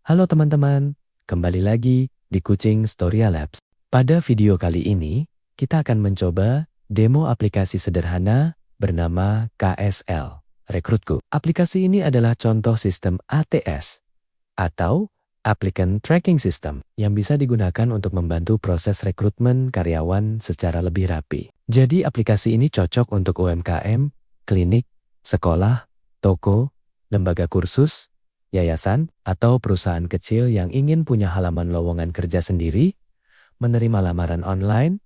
Halo teman-teman, kembali lagi di Kucing Story Labs. Pada video kali ini, kita akan mencoba demo aplikasi sederhana bernama KSL, Rekrutku. Aplikasi ini adalah contoh sistem ATS, atau Applicant Tracking System, yang bisa digunakan untuk membantu proses rekrutmen karyawan secara lebih rapi. Jadi aplikasi ini cocok untuk UMKM, klinik, sekolah, toko, lembaga kursus, yayasan, atau perusahaan kecil yang ingin punya halaman lowongan kerja sendiri, menerima lamaran online,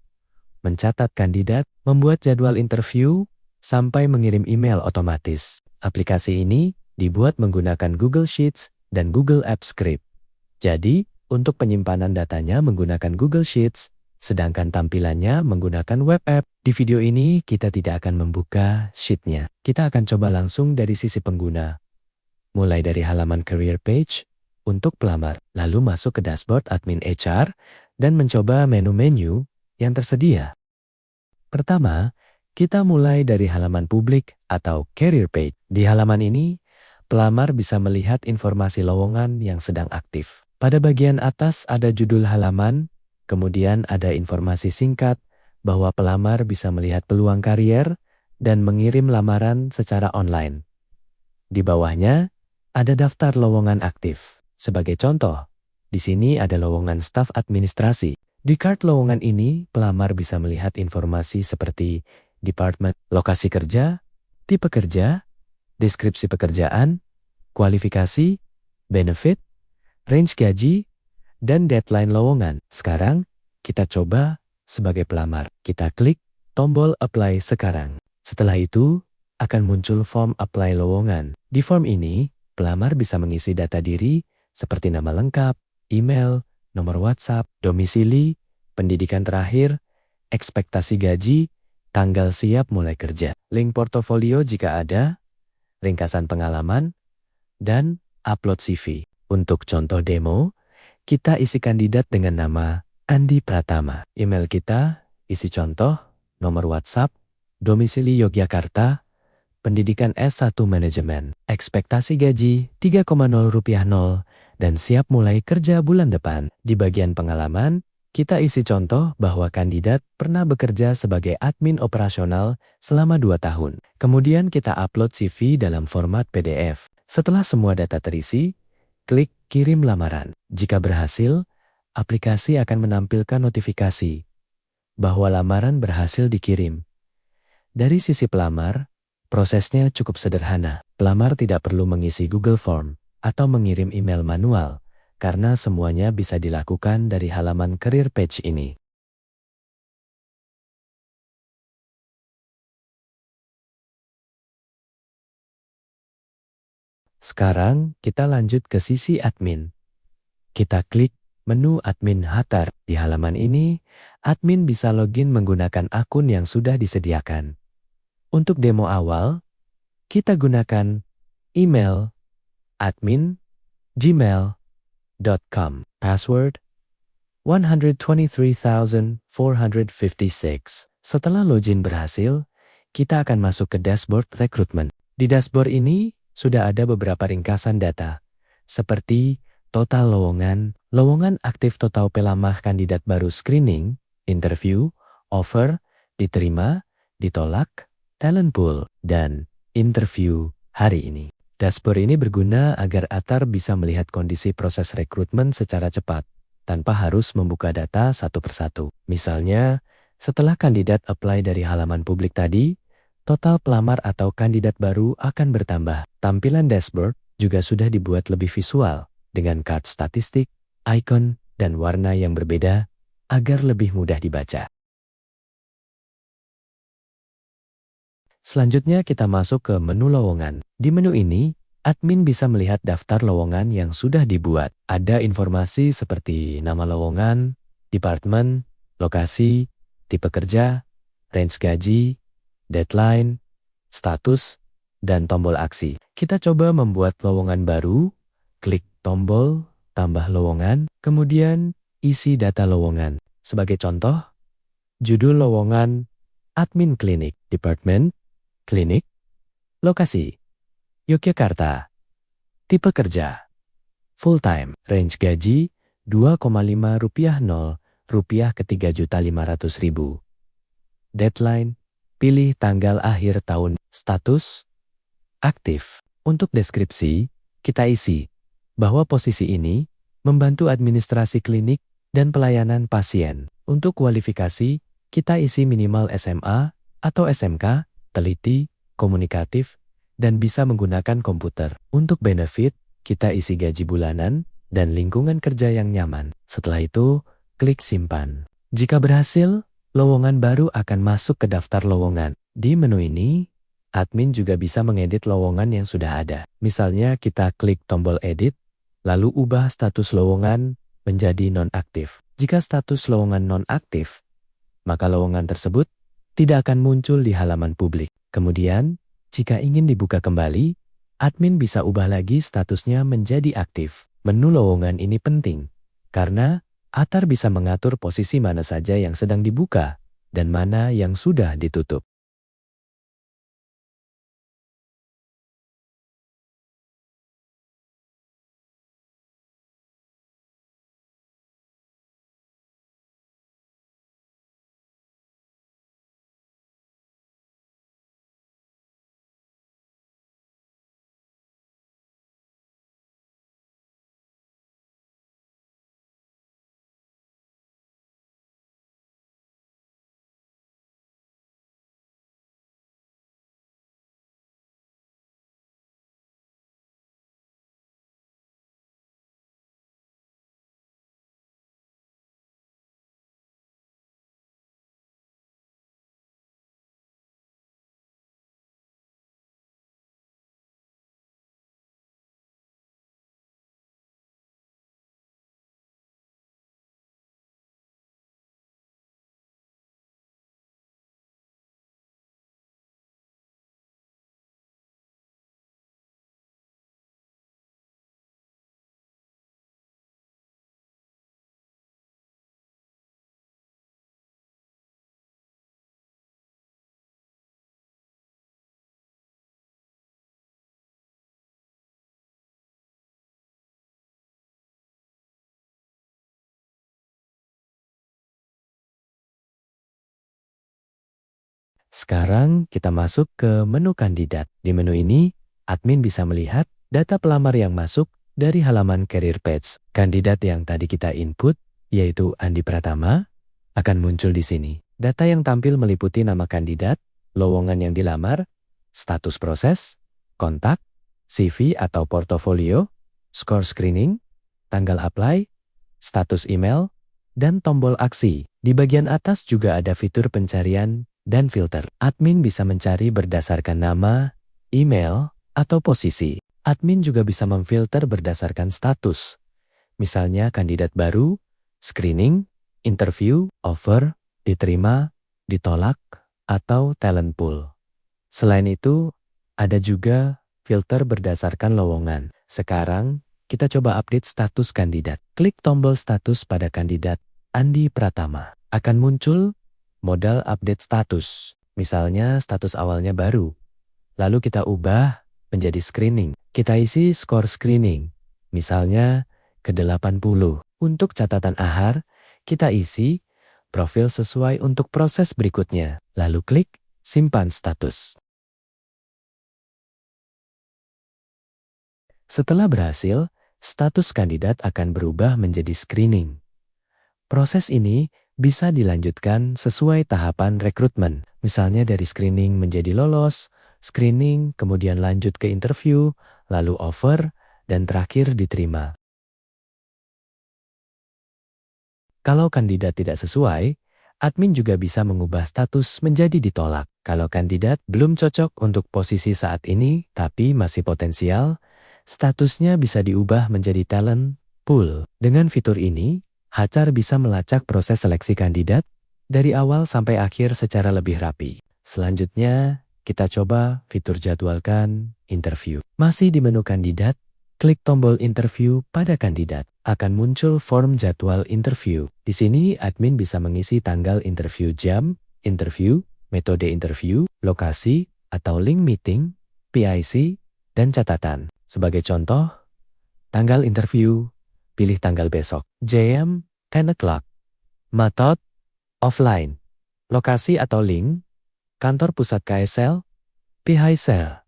mencatat kandidat, membuat jadwal interview, sampai mengirim email otomatis. Aplikasi ini dibuat menggunakan Google Sheets dan Google Apps Script. Jadi, untuk penyimpanan datanya menggunakan Google Sheets, sedangkan tampilannya menggunakan web app. Di video ini kita tidak akan membuka sheet-nya. Kita akan coba langsung dari sisi pengguna. Mulai dari halaman career page untuk pelamar, lalu masuk ke dashboard admin HR dan mencoba menu-menu yang tersedia. Pertama, kita mulai dari halaman publik atau career page. Di halaman ini, pelamar bisa melihat informasi lowongan yang sedang aktif. Pada bagian atas ada judul halaman, kemudian ada informasi singkat bahwa pelamar bisa melihat peluang karier dan mengirim lamaran secara online. Di bawahnya, ada daftar lowongan aktif. Sebagai contoh, di sini ada lowongan staf administrasi. Di card lowongan ini, pelamar bisa melihat informasi seperti departemen, lokasi kerja, tipe kerja, deskripsi pekerjaan, kualifikasi, benefit, range gaji, dan deadline lowongan. Sekarang, kita coba sebagai pelamar. Kita klik tombol apply sekarang. Setelah itu, akan muncul form apply lowongan. Di form ini, pelamar bisa mengisi data diri seperti nama lengkap, email, nomor WhatsApp, domisili, pendidikan terakhir, ekspektasi gaji, tanggal siap mulai kerja, link portofolio jika ada, ringkasan pengalaman, dan upload CV. Untuk contoh demo, kita isi kandidat dengan nama Andi Pratama. Email kita, isi contoh, nomor WhatsApp, domisili Yogyakarta, pendidikan S1 manajemen, ekspektasi gaji Rp3,0 dan siap mulai kerja bulan depan. Di bagian pengalaman, kita isi contoh bahwa kandidat pernah bekerja sebagai admin operasional selama 2 tahun. Kemudian kita upload CV dalam format PDF. Setelah semua data terisi, klik kirim lamaran. Jika berhasil, aplikasi akan menampilkan notifikasi bahwa lamaran berhasil dikirim. Dari sisi pelamar, prosesnya cukup sederhana. Pelamar tidak perlu mengisi Google Form atau mengirim email manual, karena semuanya bisa dilakukan dari halaman career page ini. Sekarang kita lanjut ke sisi admin. Kita klik menu admin Hatar. Di halaman ini, admin bisa login menggunakan akun yang sudah disediakan. Untuk demo awal, kita gunakan email admin@gmail.com. Password 123,456. Setelah login berhasil, kita akan masuk ke dashboard rekrutmen. Di dashboard ini sudah ada beberapa ringkasan data, seperti total lowongan, lowongan aktif total pelamar kandidat baru screening, interview, offer, diterima, ditolak, talent pool, dan interview hari ini. Dashboard ini berguna agar Atar bisa melihat kondisi proses rekrutmen secara cepat, tanpa harus membuka data satu persatu. Misalnya, setelah kandidat apply dari halaman publik tadi, total pelamar atau kandidat baru akan bertambah. Tampilan dashboard juga sudah dibuat lebih visual, dengan chart statistik, icon, dan warna yang berbeda, agar lebih mudah dibaca. Selanjutnya kita masuk ke menu lowongan. Di menu ini, admin bisa melihat daftar lowongan yang sudah dibuat. Ada informasi seperti nama lowongan, departemen, lokasi, tipe kerja, range gaji, deadline, status, dan tombol aksi. Kita coba membuat lowongan baru, klik tombol tambah lowongan, kemudian isi data lowongan. Sebagai contoh, judul lowongan admin klinik, departemen, klinik, lokasi, Yogyakarta, tipe kerja, Full time, range gaji Rp2,5 ke Rp3.500.000. Deadline, pilih tanggal akhir tahun. Status, aktif. Untuk deskripsi, kita isi bahwa posisi ini membantu administrasi klinik dan pelayanan pasien. Untuk kualifikasi, kita isi minimal SMA atau SMK, teliti, komunikatif, dan bisa menggunakan komputer. Untuk benefit, kita isi gaji bulanan dan lingkungan kerja yang nyaman. Setelah itu, klik simpan. Jika berhasil, lowongan baru akan masuk ke daftar lowongan. Di menu ini, admin juga bisa mengedit lowongan yang sudah ada. Misalnya kita klik tombol edit, lalu ubah status lowongan menjadi nonaktif. Jika status lowongan nonaktif, maka lowongan tersebut tidak akan muncul di halaman publik. Kemudian, jika ingin dibuka kembali, admin bisa ubah lagi statusnya menjadi aktif. Menu lowongan ini penting, karena Atar bisa mengatur posisi mana saja yang sedang dibuka dan mana yang sudah ditutup. Sekarang kita masuk ke menu kandidat. Di menu ini, admin bisa melihat data pelamar yang masuk dari halaman career page. Kandidat yang tadi kita input, yaitu Andi Pratama, akan muncul di sini. Data yang tampil meliputi nama kandidat, lowongan yang dilamar, status proses, kontak, CV atau portofolio, skor screening, tanggal apply, status email, dan tombol aksi. Di bagian atas juga ada fitur pencarian dan filter. Admin bisa mencari berdasarkan nama, email, atau posisi. Admin juga bisa memfilter berdasarkan status. Misalnya kandidat baru, screening, interview, offer, diterima, ditolak, atau talent pool. Selain itu, ada juga filter berdasarkan lowongan. Sekarang, kita coba update status kandidat. Klik tombol status pada kandidat Andi Pratama. Akan muncul modal update status. Misalnya status awalnya baru. Lalu kita ubah menjadi screening. Kita isi skor screening. Misalnya ke 80. Untuk catatan AHAR, kita isi profil sesuai untuk proses berikutnya. Lalu klik simpan status. Setelah berhasil, status kandidat akan berubah menjadi screening. Proses ini bisa dilanjutkan sesuai tahapan rekrutmen. Misalnya dari screening menjadi lolos, screening, kemudian lanjut ke interview, lalu offer, dan terakhir diterima. Kalau kandidat tidak sesuai, admin juga bisa mengubah status menjadi ditolak. Kalau kandidat belum cocok untuk posisi saat ini, tapi masih potensial, statusnya bisa diubah menjadi talent pool. Dengan fitur ini, HR bisa melacak proses seleksi kandidat dari awal sampai akhir secara lebih rapi. Selanjutnya, kita coba fitur jadwalkan interview. Masih di menu kandidat, klik tombol interview pada kandidat. Akan muncul form jadwal interview. Di sini, admin bisa mengisi tanggal interview, jam interview, metode interview, lokasi atau link meeting, PIC, dan catatan. Sebagai contoh, Tanggal interview, pilih tanggal besok. Jam, 10 o'clock. Method, offline. Lokasi atau link, kantor pusat KSL, PHSL.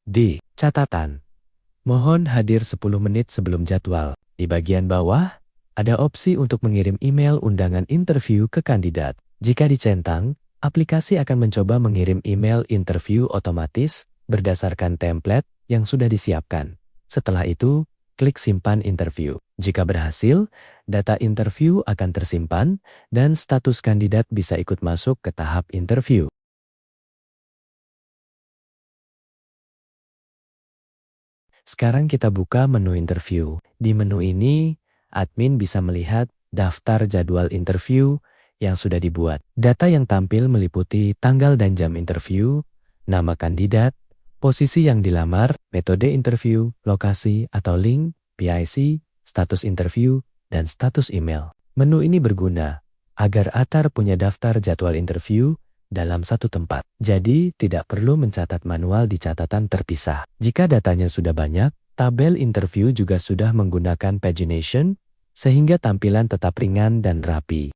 D. Catatan. Mohon hadir 10 menit sebelum jadwal. Di bagian bawah, ada opsi untuk mengirim email undangan interview ke kandidat. Jika dicentang, aplikasi akan mencoba mengirim email interview otomatis berdasarkan template yang sudah disiapkan. Setelah itu, klik simpan interview. Jika berhasil, data interview akan tersimpan dan status kandidat bisa ikut masuk ke tahap interview. Sekarang kita buka menu interview. Di menu ini, admin bisa melihat daftar jadwal interview yang sudah dibuat. Data yang tampil meliputi tanggal dan jam interview, nama kandidat, posisi yang dilamar, metode interview, lokasi atau link, PIC, status interview, dan status email. Menu ini berguna agar Atar punya daftar jadwal interview dalam satu tempat. Jadi, tidak perlu mencatat manual di catatan terpisah. Jika datanya sudah banyak, tabel interview juga sudah menggunakan pagination, sehingga tampilan tetap ringan dan rapi.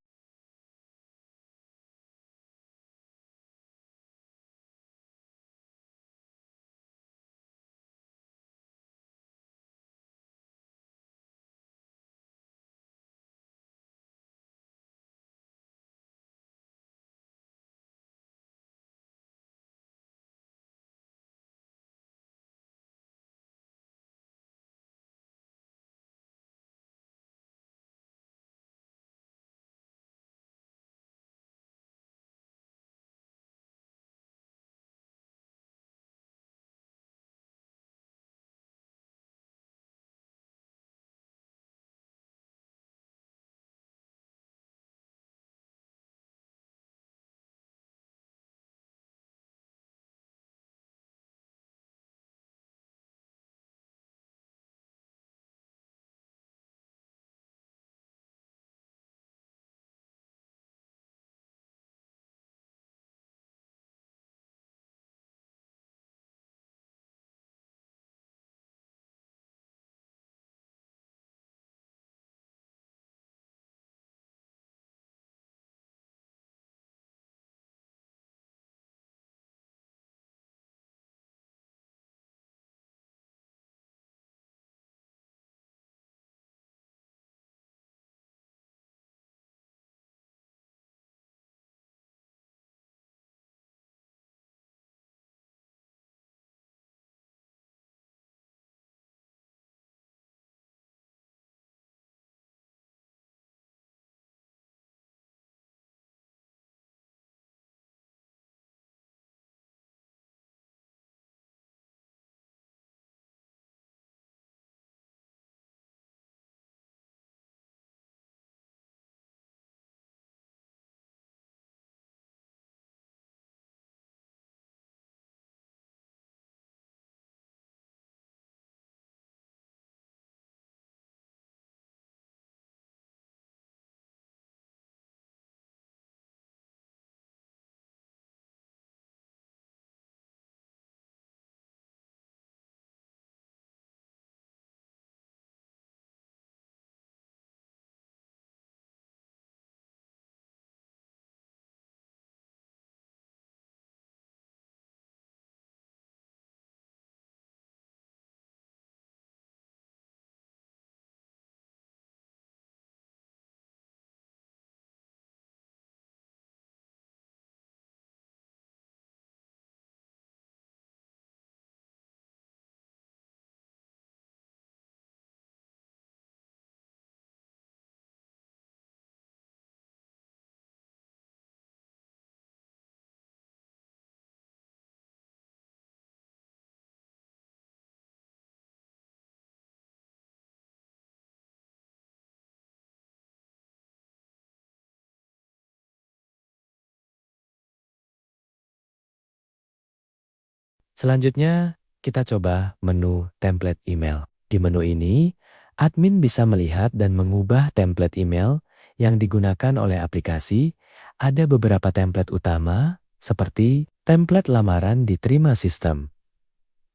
Selanjutnya, kita coba menu template email. Di menu ini, admin bisa melihat dan mengubah template email yang digunakan oleh aplikasi. Ada beberapa template utama, seperti template lamaran diterima sistem,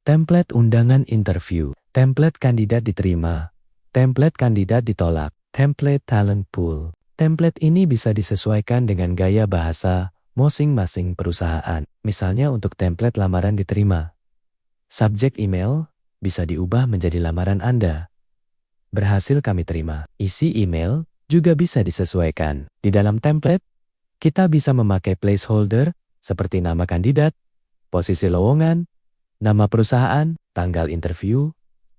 Template undangan interview. Template kandidat diterima. Template kandidat ditolak. Template talent pool. Template ini bisa disesuaikan dengan gaya bahasa masing-masing perusahaan. Misalnya untuk template lamaran diterima. Subjek email bisa diubah menjadi lamaran Anda. Berhasil kami terima. Isi email juga bisa disesuaikan. Di dalam template, kita bisa memakai placeholder seperti nama kandidat, posisi lowongan, nama perusahaan, tanggal interview,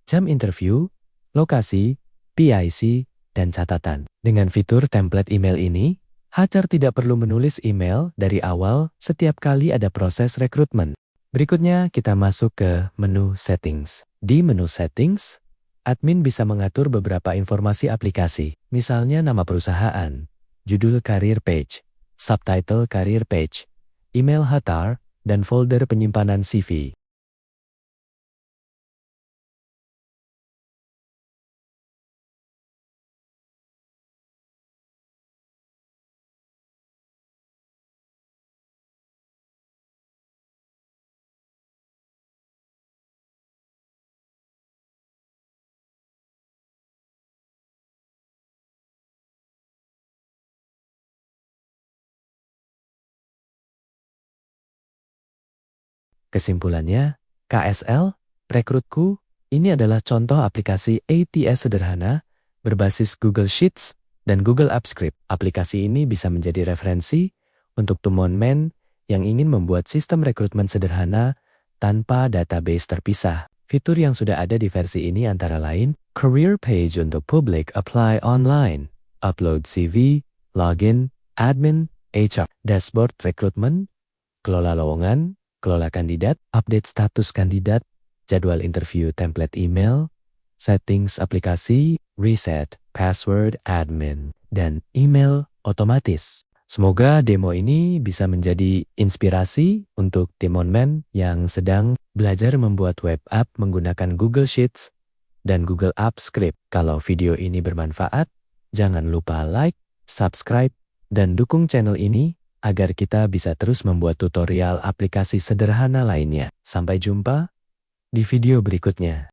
jam interview, lokasi, PIC, dan catatan. Dengan fitur template email ini, HR tidak perlu menulis email dari awal setiap kali ada proses rekrutmen. Berikutnya kita masuk ke menu settings. Di menu settings, admin bisa mengatur beberapa informasi aplikasi, misalnya nama perusahaan, judul career page, subtitle career page, email HR, dan folder penyimpanan CV. Kesimpulannya, KSL, Rekrutku, ini adalah contoh aplikasi ATS sederhana berbasis Google Sheets dan Google Apps Script. Aplikasi ini bisa menjadi referensi untuk teman-teman yang ingin membuat sistem rekrutmen sederhana tanpa database terpisah. Fitur yang sudah ada di versi ini antara lain, Career Page untuk public apply online, upload CV, login, admin, HR, dashboard rekrutmen, kelola lowongan, kelola kandidat, update status kandidat, jadwal interview template email, settings aplikasi, reset, password admin, dan email otomatis. Semoga demo ini bisa menjadi inspirasi untuk teman-teman yang sedang belajar membuat web app menggunakan Google Sheets dan Google Apps Script. Kalau video ini bermanfaat, jangan lupa like, subscribe, dan dukung channel ini agar kita bisa terus membuat tutorial aplikasi sederhana lainnya. Sampai jumpa di video berikutnya.